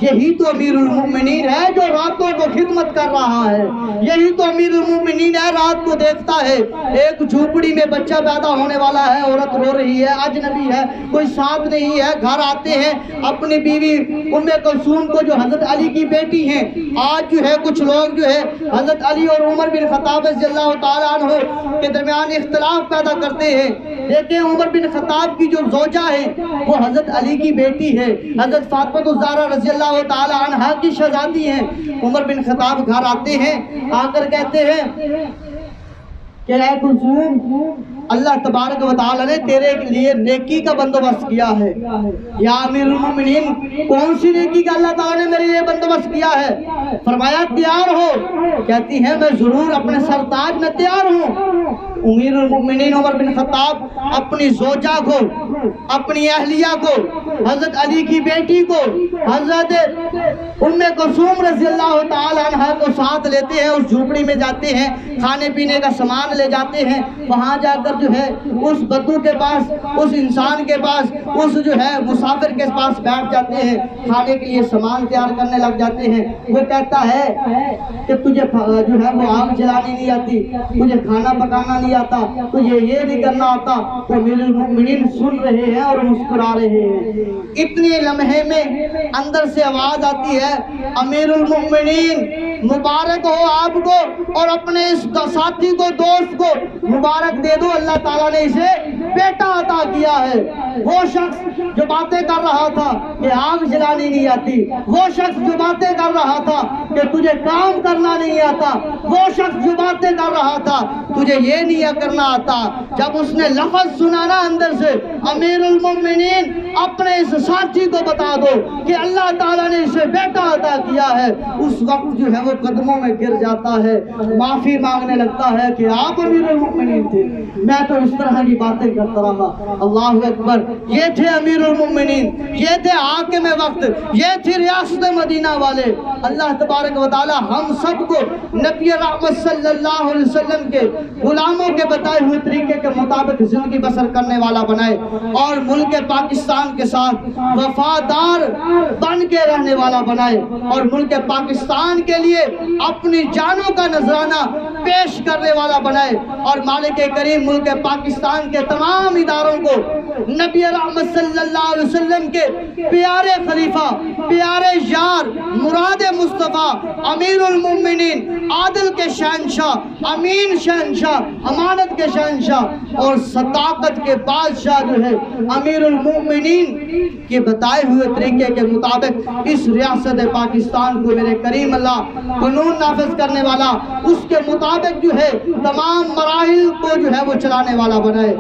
یہی تو امیر المومنین ہے جو راتوں کو خدمت کر رہا ہے، یہی تو امیر المومنین ہے، رات کو دیکھتا ہے ایک جھوپڑی میں بچہ پیدا ہونے والا ہے، عورت رو رہی ہے، اجنبی ہے، کوئی ساتھ نہیں ہے، گھر آتے ہیں اپنی بیوی ام کلثوم کو جو حضرت علی کی بیٹی ہیں، آج جو ہے کچھ لوگ جو ہے حضرت علی اور عمر بن خطاب رضی اللہ تعالیٰ عنہ کے درمیان اختلاف پیدا کرتے ہیں، لیکن عمر بن خطاب کی جو زوجہ ہے وہ حضرت علی کی بیٹی ہے، حضرت فاطمہ الزہرا رضی اللہ تعالیٰ عنہا کی شہزادی ہیں۔ عمر بن خطاب گھر آتے ہیں، آ کر کہتے ہیں کہ اے کلثوم، اللہ تبارک و تعالیٰ نے تیرے لیے نیکی کا بندوبست کیا ہے۔ یا امیر المومنین، کون سی نیکی کا اللہ تعالیٰ نے میرے لیے بندوبست کیا ہے؟ فرمایا تیار ہو؟ کہتی ہے میں ضرور اپنے سرتاج میں تیار ہوں۔ امیر المومنین عمر بن خطاب اپنی زوجہ کو، اپنی اہلیہ کو، حضرت علی کی بیٹی کو، حضرت ام کلثوم رضی اللہ تعالیٰ عنہ کو ساتھ لیتے ہیں، اس جھوپڑی میں جاتے ہیں، کھانے پینے کا سامان لے جاتے ہیں، وہاں جا کر جو ہے اس بدو کے پاس، اس انسان کے پاس، اس جو ہے مسافر کے پاس بیٹھ جاتے ہیں، کھانے کے لیے سامان تیار کرنے لگ جاتے ہیں۔ وہ کہتا ہے کہ تجھے جو ہے وہ آگ جلانی نہیں آتی، تجھے کھانا پکانا نہیں آتا، تجھے یہ نہیں کرنا آتا۔ تو امیر المومنین سن رہے ہیں اور مسکرا رہے ہیں۔ اتنے لمحے میں اندر سے آواز آتی ہے، امیر المومنین مبارک ہو آپ کو، اور اپنے اس ساتھی کو، دوست کو مبارک دے دو، اللہ تعالیٰ نے اسے بیٹا عطا کیا ہے۔ وہ شخص جو باتیں کر رہا تھا کہ آگ جلانی نہیں آتی، وہ شخص جو باتیں کر رہا تھا کہ تجھے کام کرنا نہیں آتا، وہ شخص جو باتیں کر رہا تھا تجھے یہ نہیں کرنا آتا، جب اس نے لفظ سنا نا اندر سے، امیر المومنین اپنے اس ساتھی کو بتا دو کہ اللہ تعالیٰ نے اسے بیٹا عطا کیا ہے، اس وقت جو ہے وہ قدموں میں گر جاتا ہے، معافی مانگنے لگتا ہے کہ آپ امیر المومنین تھے، میں تو اس طرح کی باتیں کرتا رہا۔ اللہ اکبر، یہ تھے امیر المومنین، یہ تھے حاکم وقت، یہ تھی ریاست مدینہ والے۔ اللہ تبارک و تعالی ہم سب کو نبی رحمت صلی اللہ علیہ وسلم کے غلاموں کے بتائے ہوئے طریقے کے مطابق زندگی بسر کرنے والا بنائے، اور ملک پاکستان کے ساتھ وفادار بن کے رہنے والا بنائے، اور ملک پاکستان کے لیے اپنی جانوں کا نذرانہ پیش کرنے والا بنائے، اور مالک کریم ملک پاکستان کے تمام اداروں کو نبی رحمت صلی اللہ علیہ وسلم کے پیارے خلیفہ، پیارے یار، مراد مصطفیٰ، امیر المومنین، عادل کے شہنشاہ، امین شہنشاہ، امانت کے شہنشاہ اور صداقت کے بادشاہ جو ہے امیر المومنین کے بتائے ہوئے طریقے کے مطابق اس ریاست پاکستان کو میرے کریم اللہ قانون نافذ کرنے والا، اس کے مطابق جو ہے تمام مراحل کو جو ہے وہ چلانے والا بنائے۔